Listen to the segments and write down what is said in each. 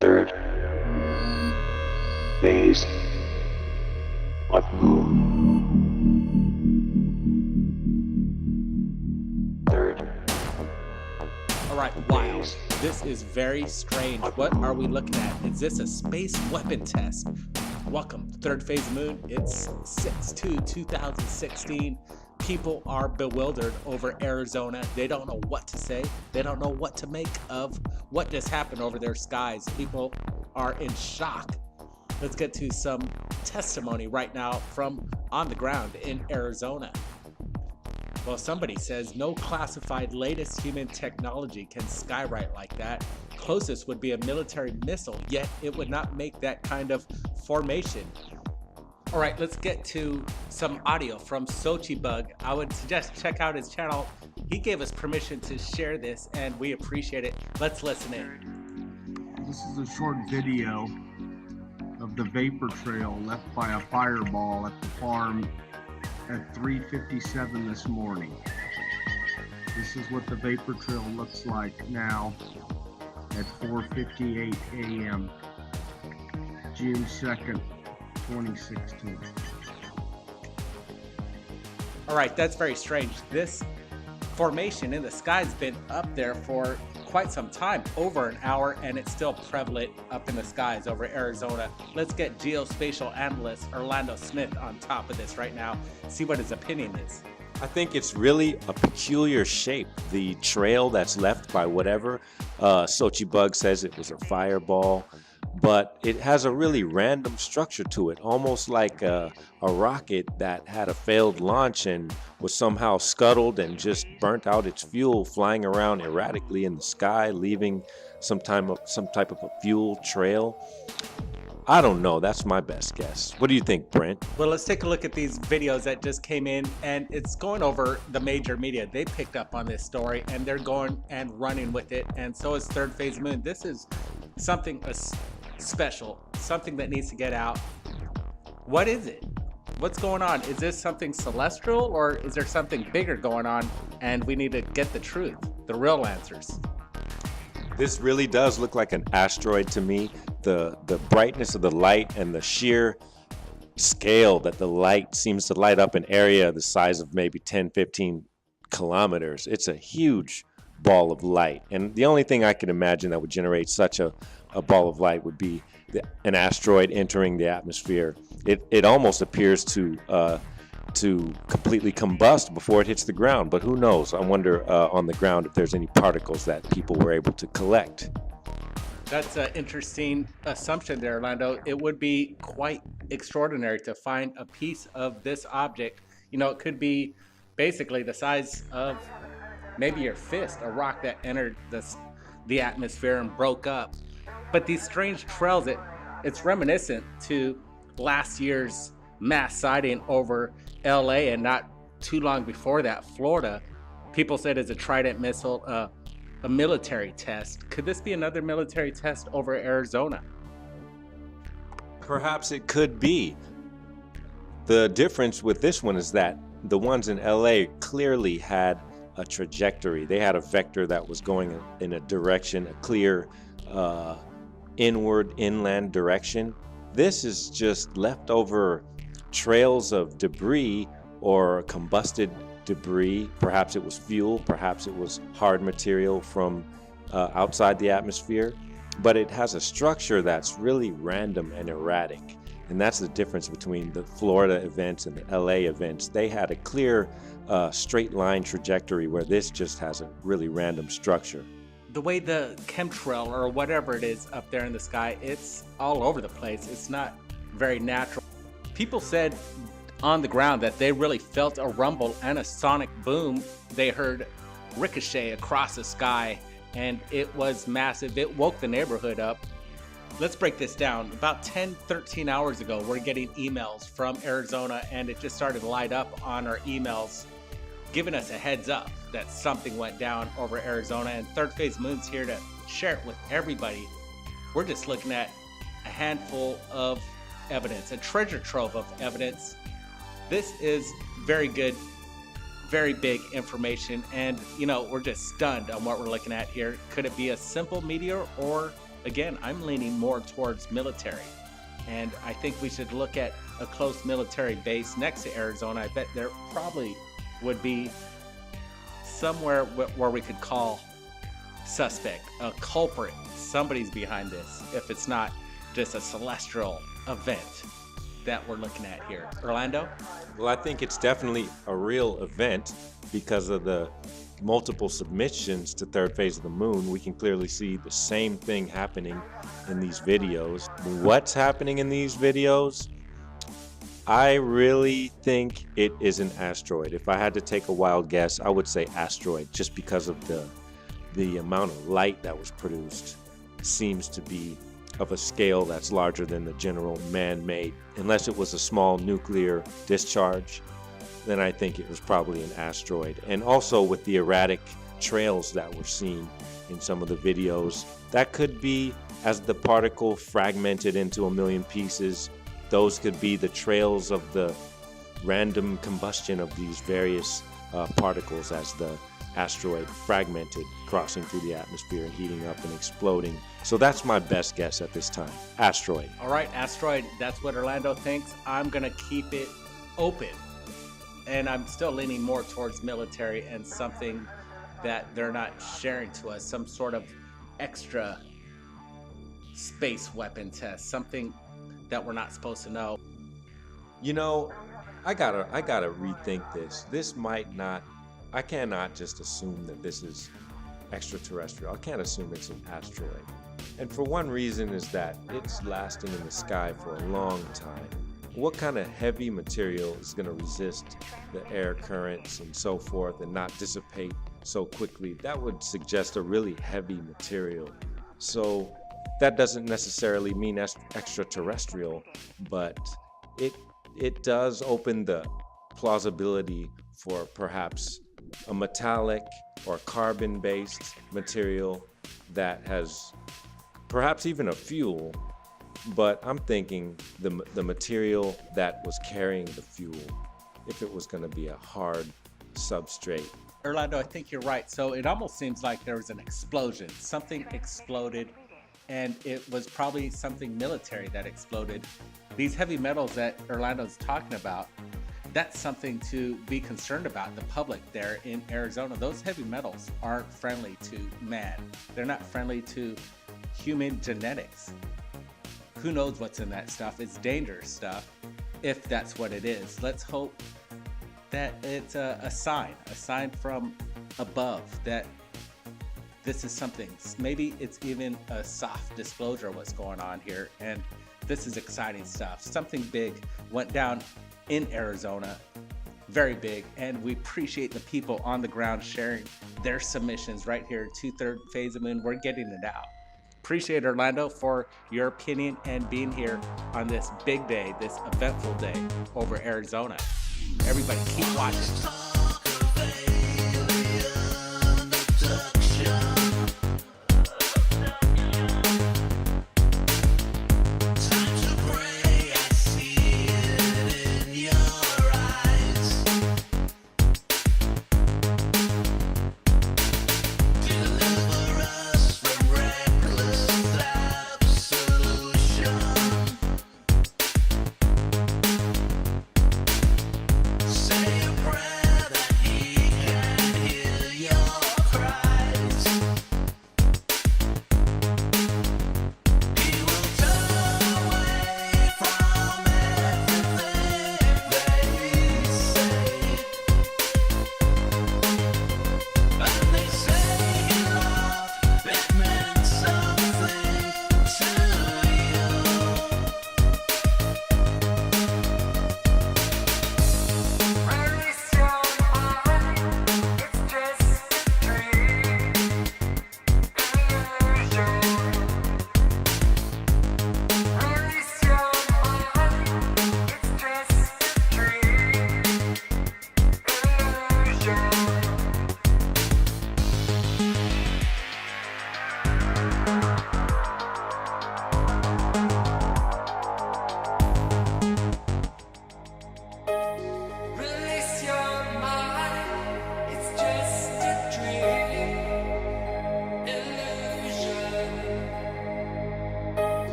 Third phase of moon. Third. All right, wow. This is very strange. What are we looking at? Is this a space weapon test? Welcome to Third Phase of Moon. It's 6/2/2016. People are bewildered over Arizona. They don't know what to say. They don't know what to make of what just happened over their skies. People are in shock. Let's get to some testimony right now from on the ground in Arizona. Well, somebody says no classified latest human technology can skywrite like that. Closest would be a military missile, yet it would not make that kind of formation. All right, let's get to some audio from XOCHIBUG. I would suggest check out his channel. He gave us permission to share this, and we appreciate it. Let's listen in. This is a short video of the vapor trail left by a fireball at the farm at 3:57 this morning. This is what the vapor trail looks like now at 4:58 a.m. June 2nd, 2016. All right, that's very strange. This formation in the sky's been up there for quite some time, over an hour, and it's still prevalent up in the skies over Arizona. Let's get geospatial analyst Orlando Smith on top of this right now, see what his opinion is. I think it's really a peculiar shape. The trail that's left by whatever, XOCHIBUG says it was a fireball, but it has a really random structure to it, almost like a rocket that had a failed launch and was somehow scuttled and just burnt out its fuel, flying around erratically in the sky, leaving some type of a fuel trail. I don't know. That's my best guess. What do you think, Brent? Well, let's take a look at these videos that just came in, and it's going over the major media. They picked up on this story, and they're going and running with it, and so is Third Phase of Moon. This is something special, something that needs to get out. What is it? What's going on? Is this something celestial, or is there something bigger going on, and we need to get the truth, the real answers? This really does look like an asteroid to me. The brightness of the light and the sheer scale that the light seems to light up an area the size of maybe 10-15 kilometers. It's a huge ball of light, and the only thing I can imagine that would generate such a ball of light would be an asteroid entering the atmosphere. It almost appears to completely combust before it hits the ground, but who knows? I wonder on the ground if there's any particles that people were able to collect. That's an interesting assumption there, Orlando. It would be quite extraordinary to find a piece of this object. You know, it could be basically the size of maybe your fist, a rock that entered the atmosphere and broke up. But these strange trails, it's reminiscent to last year's mass sighting over LA, and not too long before that, Florida. People said it's a Trident missile, a military test. Could this be another military test over Arizona? Perhaps it could be. The difference with this one is that the ones in LA clearly had a trajectory. They had a vector that was going in a direction, a clear inland direction. This is just leftover trails of debris or combusted debris. Perhaps it was fuel, perhaps it was hard material from outside the atmosphere, but it has a structure that's really random and erratic. And that's the difference between the Florida events and the LA events. They had a clear straight line trajectory, where this just has a really random structure. The way the chemtrail or whatever it is up there in the sky, it's all over the place. It's not very natural. People said on the ground that they really felt a rumble and a sonic boom. They heard ricochet across the sky, and it was massive. It woke the neighborhood up. Let's break this down. About 10-13 hours ago, we're getting emails from Arizona, and it just started to light up on our emails, giving us a heads up that something went down over Arizona, and Third Phase Moon's here to share it with everybody. We're just looking at a handful of evidence, a treasure trove of evidence. This is very good, very big information, and you know, we're just stunned on what we're looking at here. Could it be a simple meteor, or again, I'm leaning more towards military. And I think we should look at a close military base next to Arizona. I bet there probably would be somewhere where we could call suspect, a culprit. Somebody's behind this, if it's not just a celestial event that we're looking at here. Orlando? Well, I think it's definitely a real event because of the multiple submissions to Third Phase of the Moon. We can clearly see the same thing happening in these videos. What's happening in these videos? I really think it is an asteroid. If I had to take a wild guess, I would say asteroid, just because of the amount of light that was produced seems to be of a scale that's larger than the general man-made. Unless it was a small nuclear discharge, then I think it was probably an asteroid. And also with the erratic trails that were seen in some of the videos, that could be, as the particle fragmented into a million pieces, those could be the trails of the random combustion of these various particles as the asteroid fragmented, crossing through the atmosphere and heating up and exploding. So that's my best guess at this time. Asteroid. All right, asteroid. That's what Orlando thinks. I'm going to keep it open. And I'm still leaning more towards military and something that they're not sharing to us, some sort of extra space weapon test, something that we're not supposed to know. You know, I gotta rethink this. This might not, I cannot just assume that this is extraterrestrial. I can't assume it's an asteroid. And for one reason is that it's lasting in the sky for a long time. What kind of heavy material is going to resist the air currents and so forth and not dissipate so quickly? That would suggest a really heavy material. So that doesn't necessarily mean extraterrestrial, but it does open the plausibility for perhaps a metallic or carbon-based material that has perhaps even a fuel. But I'm thinking the material that was carrying the fuel, if it was going to be a hard substrate. Orlando, I think you're right. So it almost seems like there was an explosion. Something exploded, and it was probably something military that exploded. These heavy metals that Orlando's talking about, that's something to be concerned about. The public there in Arizona, those heavy metals aren't friendly to man. They're not friendly to human genetics. Who knows what's in that stuff? It's dangerous stuff, if that's what it is. Let's hope that it's a sign from above that this is something. Maybe it's even a soft disclosure of what's going on here, and this is exciting stuff. Something big went down in Arizona, very big, and we appreciate the people on the ground sharing their submissions right here to Third Phase of Moon. We're getting it out. Appreciate Orlando for your opinion and being here on this big day, this eventful day over Arizona. Everybody keep watching. Say a prayer.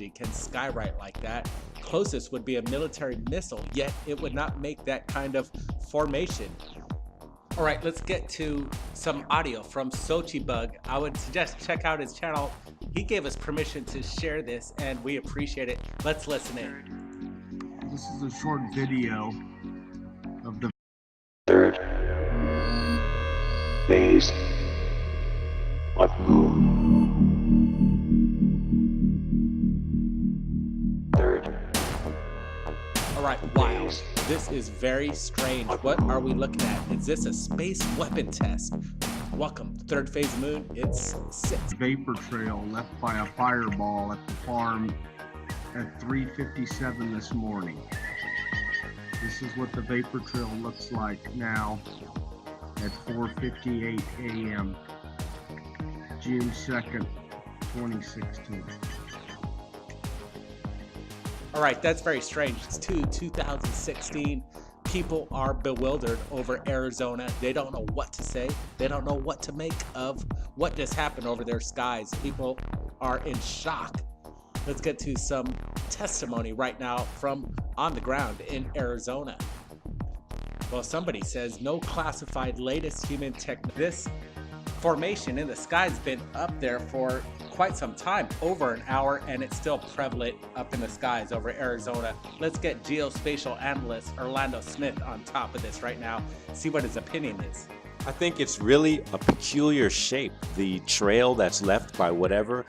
technology can skywrite like that. Closest would be a military missile, yet it would not make that kind of formation. All right, let's get to some audio from XOCHIBUG. I would suggest check out his channel. He gave us permission to share this, and we appreciate it. Let's listen in. This is a short video of the third phase of moon. Third All right, wow. This is very strange. What are we looking at? Is this a space weapon test? Welcome, Third Phase of Moon. It's 6. vapor trail left by a fireball at the farm at 3:57 this morning. This is what the vapor trail looks like now at 4:58 a.m. June 2nd, 2016. All right, that's very strange. It's 2016. People are bewildered over Arizona. They don't know what to say. They don't know what to make of what just happened over their skies. People are in shock. Let's get to some testimony right now from on the ground in Arizona. Well, somebody says no classified latest human tech. This formation in the sky's been up there for quite some time, over an hour, and it's still prevalent up in the skies over Arizona. Let's get geospatial analyst Orlando Smith on top of this right now, see what his opinion is. I think it's really a peculiar shape. The trail that's left by whatever